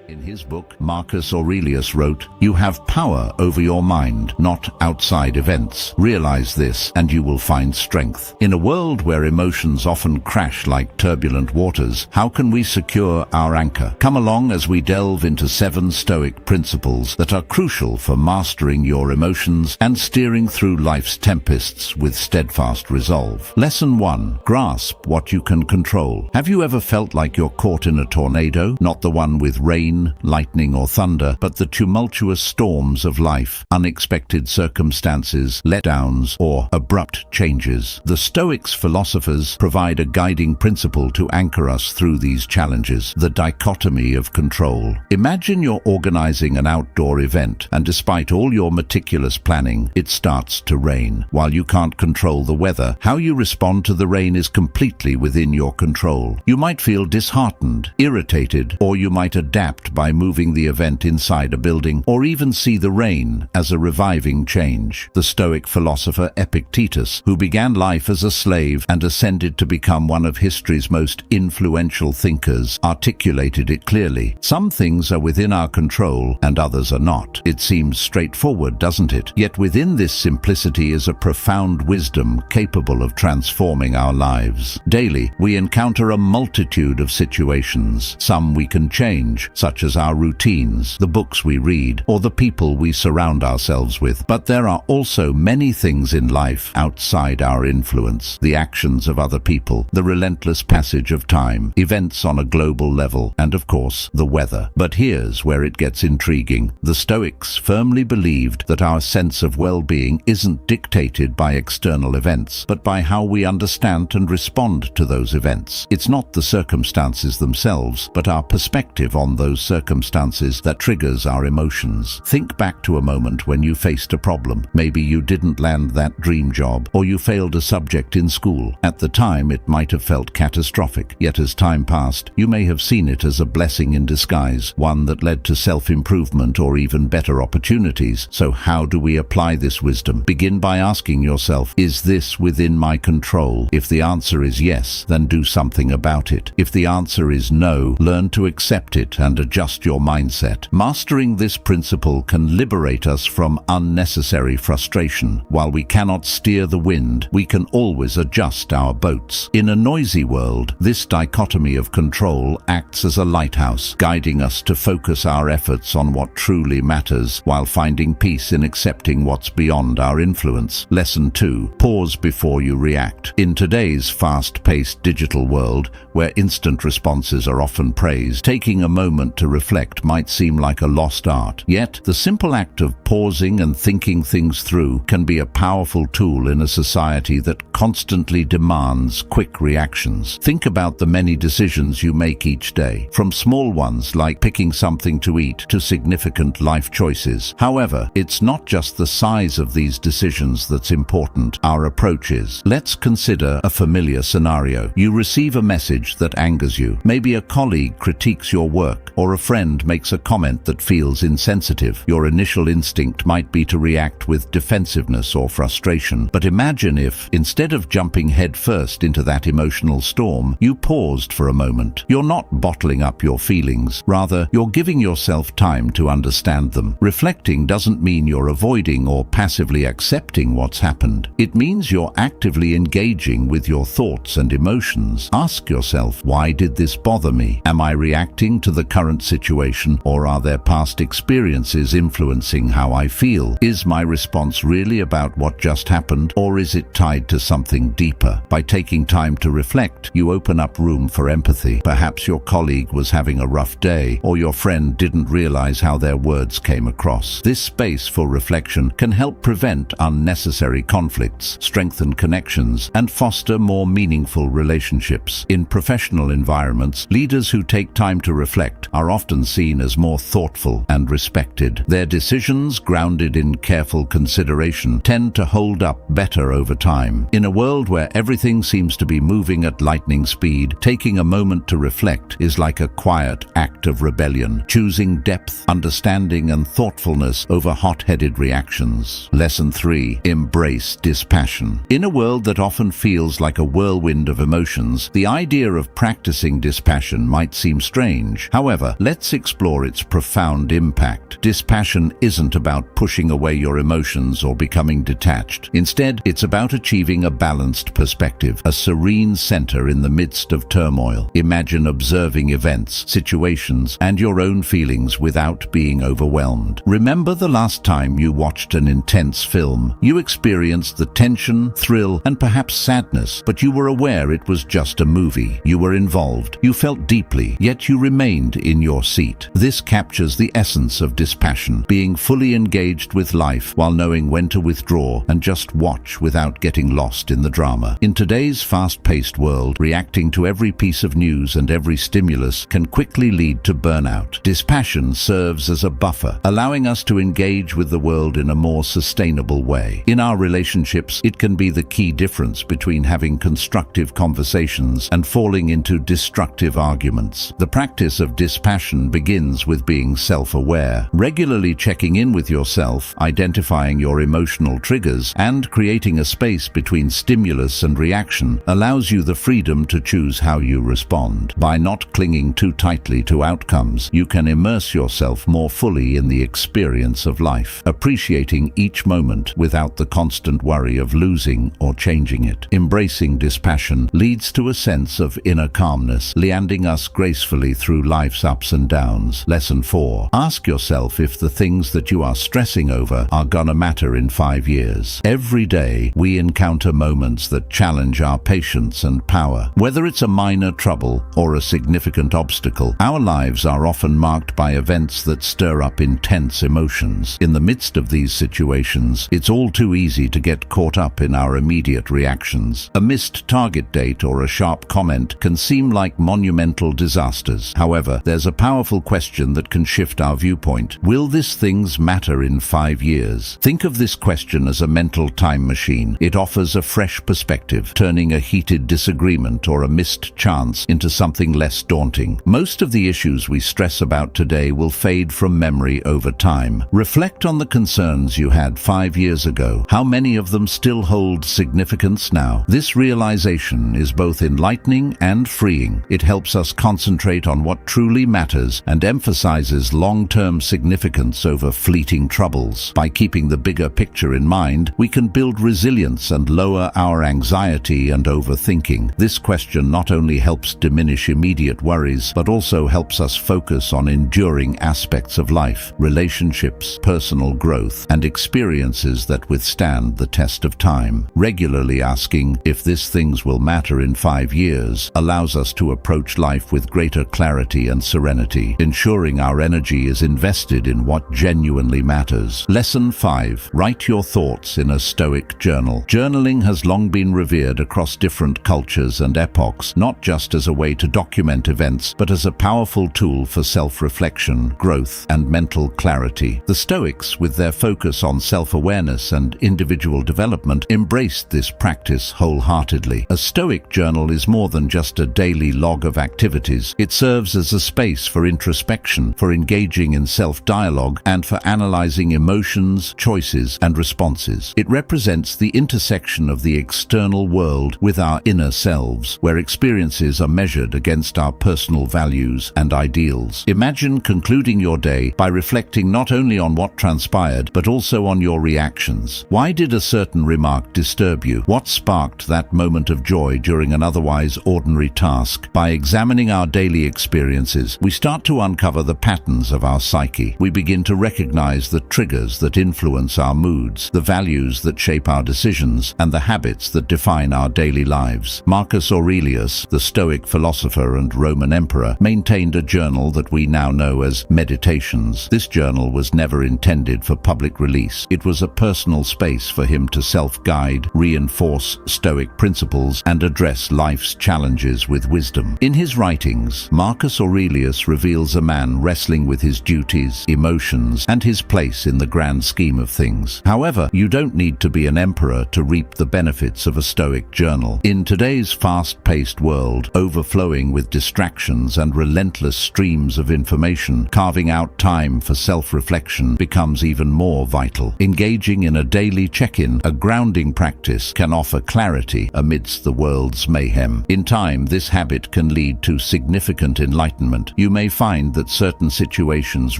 In his book, Marcus Aurelius wrote, "You have power over your mind, not outside events. Realize this, and you will find strength." In a world where emotions often crash like turbulent waters, how can we secure our anchor? Come along as we delve into 7 Stoic principles that are crucial for mastering your emotions and steering through life's tempests with steadfast resolve. Lesson 1. Grasp what you can control. Have you ever felt like you're caught in a tornado? Not the one with rain, lightning or thunder, but the tumultuous storms of life, unexpected circumstances, letdowns, or abrupt changes. The Stoics' philosophers provide a guiding principle to anchor us through these challenges: the dichotomy of control. Imagine you're organizing an outdoor event, and despite all your meticulous planning, it starts to rain. While you can't control the weather, how you respond to the rain is completely within your control. You might feel disheartened, irritated, or you might adapt by moving the event inside a building, or even see the rain as a reviving change. The Stoic philosopher Epictetus, who began life as a slave and ascended to become one of history's most influential thinkers, articulated it clearly. Some things are within our control and others are not. It seems straightforward, doesn't it? Yet within this simplicity is a profound wisdom capable of transforming our lives. Daily, we encounter a multitude of situations. Some we can change, such as our routines, the books we read, or the people we surround ourselves with. But there are also many things in life outside our influence: the actions of other people, the relentless passage of time, events on a global level, and of course, the weather. But here's where it gets intriguing. The Stoics firmly believed that our sense of well-being isn't dictated by external events, but by how we understand and respond to those events. It's not the circumstances themselves, but our perspective on those circumstances that triggers our emotions. Think back to a moment when you faced a problem. Maybe you didn't land that dream job, or you failed a subject in school. At the time, it might have felt catastrophic, yet as time passed, you may have seen it as a blessing in disguise, one that led to self-improvement or even better opportunities. So how do we apply this wisdom? Begin by asking yourself, is this within my control? If the answer is yes, then do something about it. If the answer is no, learn to accept it and adjust your mindset. Mastering this principle can liberate us from unnecessary frustration. While we cannot steer the wind, we can always adjust our boats. In a noisy world, this dichotomy of control acts as a lighthouse, guiding us to focus our efforts on what truly matters while finding peace in accepting what's beyond our influence. Lesson 2. Pause before you react. In today's fast-paced digital world, where instant responses are often praised, taking a moment to reflect might seem like a lost art. Yet, the simple act of pausing and thinking things through can be a powerful tool in a society that constantly demands quick reactions. Think about the many decisions you make each day, from small ones like picking something to eat to significant life choices. However, it's not just the size of these decisions that's important, our approach is. Let's consider a familiar scenario. You receive a message that angers you. Maybe a colleague critiques your work, or a friend makes a comment that feels insensitive. Your initial instinct might be to react with defensiveness or frustration. But imagine if, instead of jumping headfirst into that emotional storm, you paused for a moment. You're not bottling up your feelings. Rather, you're giving yourself time to understand them. Reflecting doesn't mean you're avoiding or passively accepting what's happened. It means you're actively engaging with your thoughts and emotions. Ask yourself, why did this bother me? Am I reacting to the current situation, or are there past experiences influencing how I feel? Is my response really about what just happened, or is it tied to something deeper? By taking time to reflect, you open up room for empathy. Perhaps your colleague was having a rough day, or your friend didn't realize how their words came across. This space for reflection can help prevent unnecessary conflicts, strengthen connections, and foster more meaningful relationships. In professional environments, leaders who take time to reflect are often seen as more thoughtful and respected. Their decisions, grounded in careful consideration, tend to hold up better over time. In a world where everything seems to be moving at lightning speed, taking a moment to reflect is like a quiet act of rebellion, choosing depth, understanding, and thoughtfulness over hot-headed reactions. Lesson 3. Embrace dispassion. In a world that often feels like a whirlwind of emotions, the idea of practicing dispassion might seem strange. However, let's explore its profound impact. Dispassion isn't about pushing away your emotions or becoming detached. Instead, it's about achieving a balanced perspective, a serene center in the midst of turmoil. Imagine observing events, situations, and your own feelings without being overwhelmed. Remember the last time you watched an intense film. You experienced the tension, thrill, and perhaps sadness, but you were aware it was just a movie. You were involved. You felt deeply, yet you remained in your seat. This captures the essence of dispassion, being fully engaged with life while knowing when to withdraw and just watch without getting lost in the drama. In today's fast-paced world, reacting to every piece of news and every stimulus can quickly lead to burnout. Dispassion serves as a buffer, allowing us to engage with the world in a more sustainable way. In our relationships, it can be the key difference between having constructive conversations and falling into destructive arguments. The practice of dispassion begins with being self-aware, regularly checking in with yourself, identifying your emotional triggers, and creating a space between stimulus and reaction allows you the freedom to choose how you respond. By not clinging too tightly to outcomes, you can immerse yourself more fully in the experience of life, appreciating each moment without the constant worry of losing or changing it. Embracing dispassion leads to a sense of inner calmness, leading us gracefully through life's ups and downs. Lesson 4. Ask yourself if the things that you are stressing over are gonna matter in 5 years. Every day, we encounter moments that challenge our patience and power. Whether it's a minor trouble or a significant obstacle, our lives are often marked by events that stir up intense emotions. In the midst of these situations, it's all too easy to get caught up in our immediate reactions. A missed target date or a sharp comment can seem like monumental disasters. However, there's a powerful question that can shift our viewpoint. Will these things matter in 5 years? Think of this question as a mental time machine. It offers a fresh perspective, turning a heated disagreement or a missed chance into something less daunting. Most of the issues we stress about today will fade from memory over time. Reflect on the concerns you had 5 years ago. How many of them still hold significance now? This realization is both enlightening and freeing. It helps us concentrate on what truly matters and emphasizes long-term significance over fleeting troubles. By keeping the bigger picture in mind, we can build resilience and lower our anxiety and overthinking. This question not only helps diminish immediate worries, but also helps us focus on enduring aspects of life, relationships, personal growth, and experiences that withstand the test of time. Regularly asking if these things will matter in 5 years allows us to approach life with greater clarity and serenity, ensuring our energy is invested in what genuinely matters. Lesson 5. Write your thoughts in a Stoic journal. Journaling has long been revered across different cultures and epochs, not just as a way to document events, but as a powerful tool for self-reflection, growth, and mental clarity. The Stoics, with their focus on self-awareness and individual development, embraced this practice wholeheartedly. A Stoic journal is more than just a daily log of activities. It serves as a space for introspection, for engaging in self-dialogue, and for analyzing emotions, choices, and responses. It represents the intersection of the external world with our inner selves, where experiences are measured against our personal values and ideals. Imagine concluding your day by reflecting not only on what transpired, but also on your reactions. Why did a certain remark disturb you? What sparked that moment of joy during an otherwise ordinary task? By examining our daily experiences, we start to uncover the patterns of our psyche. We begin to recognize the triggers that influence our moods, the values that shape our decisions, and the habits that define our daily lives. Marcus Aurelius, the Stoic philosopher and Roman emperor, maintained a journal that we now know as Meditations. This journal was never intended for public release. It was a personal space for him to self-guide, reinforce Stoic principles, and address life's challenges with wisdom. In his writings, Marcus Aurelius reveals a man wrestling with his duties, emotions, and his place in the grand scheme of things. However, you don't need to be an emperor to reap the benefits of a Stoic journal. In today's fast-paced world, overflowing with distractions and relentless streams of information, carving out time for self-reflection becomes even more vital. Engaging in a daily check-in, a grounding practice, can offer clarity amidst the world's mayhem. In time, this habit can lead to significant enlightenment. You may find that certain situations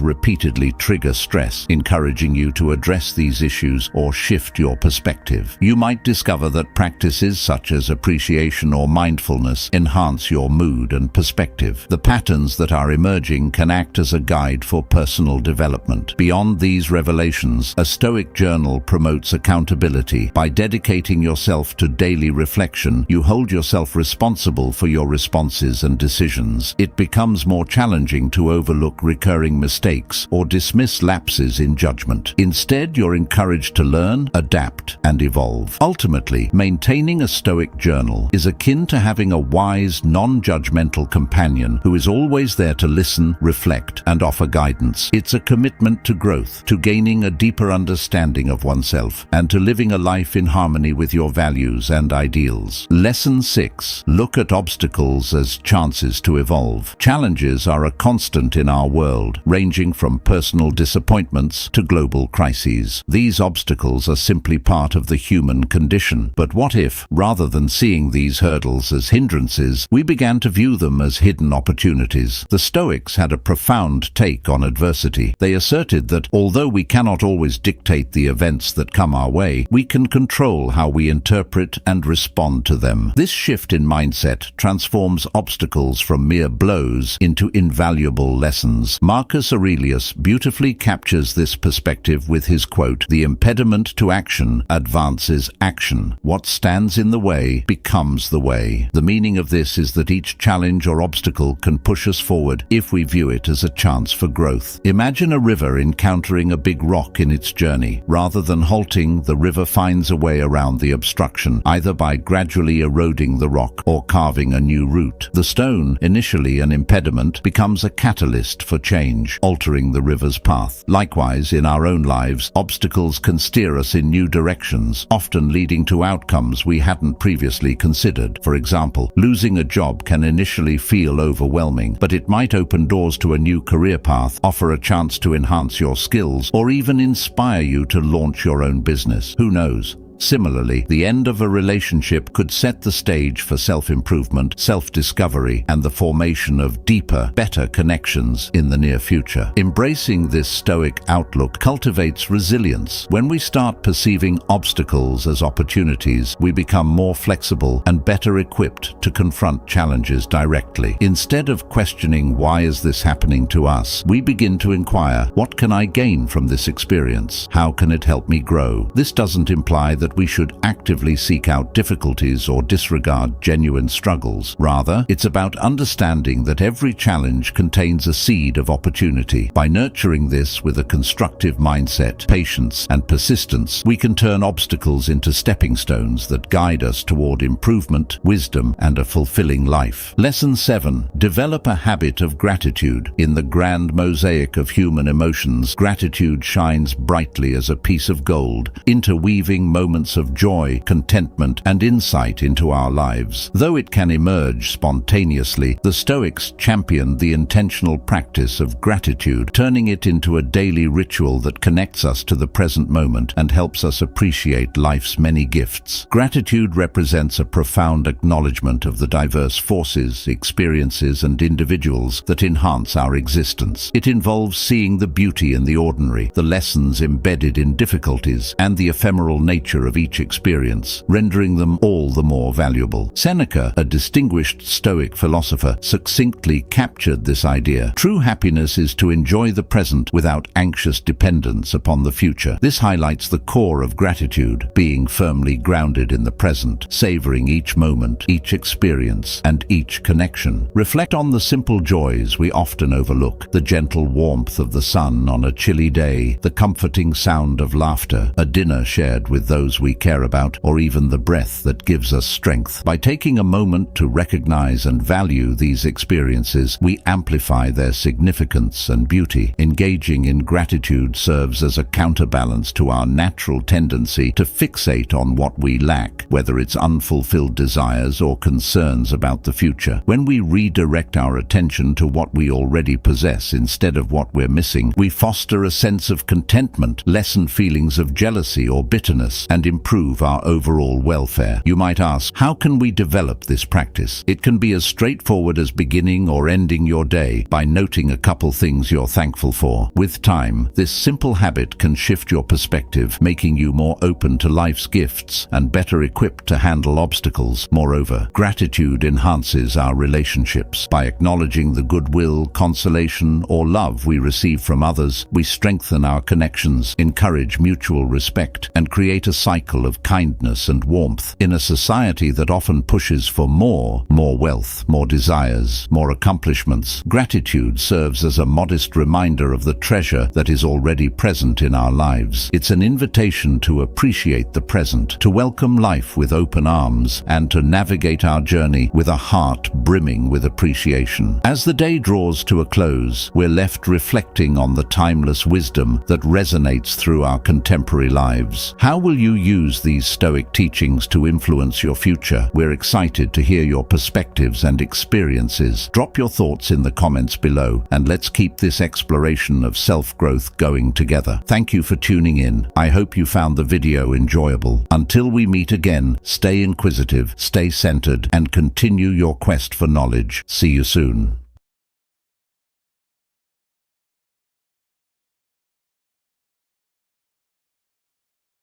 repeatedly trigger stress, encouraging you to address these issues or shift your perspective. You might discover that practices such as appreciation or mindfulness enhance your mood and perspective. The patterns that are emerging can act as a guide for personal development. Beyond these revelations, a Stoic journal promotes accountability. By dedicating yourself to daily reflection, you hold yourself responsible for your responses and decisions. It becomes more challenging to overlook recurring mistakes or dismiss lapses in judgment. Instead, you're encouraged to learn, adapt, and evolve. Ultimately, maintaining a Stoic journal is akin to having a wise, non-judgmental companion who is always there to listen, reflect, and offer guidance. It's a commitment to growth, to gaining a deeper understanding of oneself, and to living a life in harmony with your values and ideals. Lesson 6. Look at obstacles as chances to evolve. Challenges are a constant in our world, ranging from personal disappointments to global crises. These obstacles are simply part of the human condition. But what if, rather than seeing these hurdles as hindrances, we began to view them as hidden opportunities? The Stoics had a profound take on adversity. They asserted that although we cannot always dictate the events that come our way, we can control how we interpret and respond to them. This shift in mindset transforms obstacles from mere blows into invaluable lessons. Marcus Aurelius beautifully captures this perspective with his quote, "The impediment to action advances action. What stands in the way becomes the way." The meaning of this is that each challenge or obstacle can push us forward if we view it as a chance for growth. Imagine a river encountering a big rock in its journey. Rather than halting, the river finds a way around the obstruction, either by gradually eroding the rock or carving a new route. The stone, initially an impediment, becomes a catalyst for change, altering the river's path. Likewise, in our own lives, obstacles can steer us in new directions, often leading to outcomes we hadn't previously considered. For example, losing a job can initially feel overwhelming, but it might open doors to a new career path, offer a chance to enhance your skills, or even inspire you to launch your own business. Who knows? Similarly, the end of a relationship could set the stage for self-improvement, self-discovery, and the formation of deeper, better connections in the near future. Embracing this Stoic outlook cultivates resilience. When we start perceiving obstacles as opportunities, we become more flexible and better equipped to confront challenges directly. Instead of questioning, "Why is this happening to us?" we begin to inquire, "What can I gain from this experience? How can it help me grow?" This doesn't imply that we should actively seek out difficulties or disregard genuine struggles. Rather, it's about understanding that every challenge contains a seed of opportunity. By nurturing this with a constructive mindset, patience, and persistence, we can turn obstacles into stepping stones that guide us toward improvement, wisdom, and a fulfilling life. Lesson 7. Develop a habit of gratitude. In the grand mosaic of human emotions, gratitude shines brightly as a piece of gold, interweaving moments of joy, contentment, and insight into our lives. Though it can emerge spontaneously, the Stoics championed the intentional practice of gratitude, turning it into a daily ritual that connects us to the present moment and helps us appreciate life's many gifts. Gratitude represents a profound acknowledgement of the diverse forces, experiences, and individuals that enhance our existence. It involves seeing the beauty in the ordinary, the lessons embedded in difficulties, and the ephemeral nature of each experience, rendering them all the more valuable. Seneca, a distinguished Stoic philosopher, succinctly captured this idea. True happiness is to enjoy the present without anxious dependence upon the future. This highlights the core of gratitude, being firmly grounded in the present, savoring each moment, each experience, and each connection. Reflect on the simple joys we often overlook: the gentle warmth of the sun on a chilly day, the comforting sound of laughter, a dinner shared with those we care about, or even the breath that gives us strength. By taking a moment to recognize and value these experiences, we amplify their significance and beauty. Engaging in gratitude serves as a counterbalance to our natural tendency to fixate on what we lack, whether it's unfulfilled desires or concerns about the future. When we redirect our attention to what we already possess instead of what we're missing, we foster a sense of contentment, lessen feelings of jealousy or bitterness, and improve our overall welfare. You might ask, how can we develop this practice? It can be as straightforward as beginning or ending your day by noting a couple things you're thankful for. With time, this simple habit can shift your perspective, making you more open to life's gifts and better equipped to handle obstacles. Moreover, gratitude enhances our relationships. By acknowledging the goodwill, consolation, or love we receive from others, we strengthen our connections, encourage mutual respect, and create a cycle of kindness and warmth. In a society that often pushes for more wealth, more desires, more accomplishments, gratitude serves as a modest reminder of the treasure that is already present in our lives. It's an invitation to appreciate the present, to welcome life with open arms, and to navigate our journey with a heart brimming with appreciation. As the day draws to a close, we're left reflecting on the timeless wisdom that resonates through our contemporary lives. How will you use these Stoic teachings to influence your future? We're excited to hear your perspectives and experiences. Drop your thoughts in the comments below, and let's keep this exploration of self-growth going together. Thank you for tuning in. I hope you found the video enjoyable. Until we meet again, stay inquisitive, stay centered, and continue your quest for knowledge. See you soon.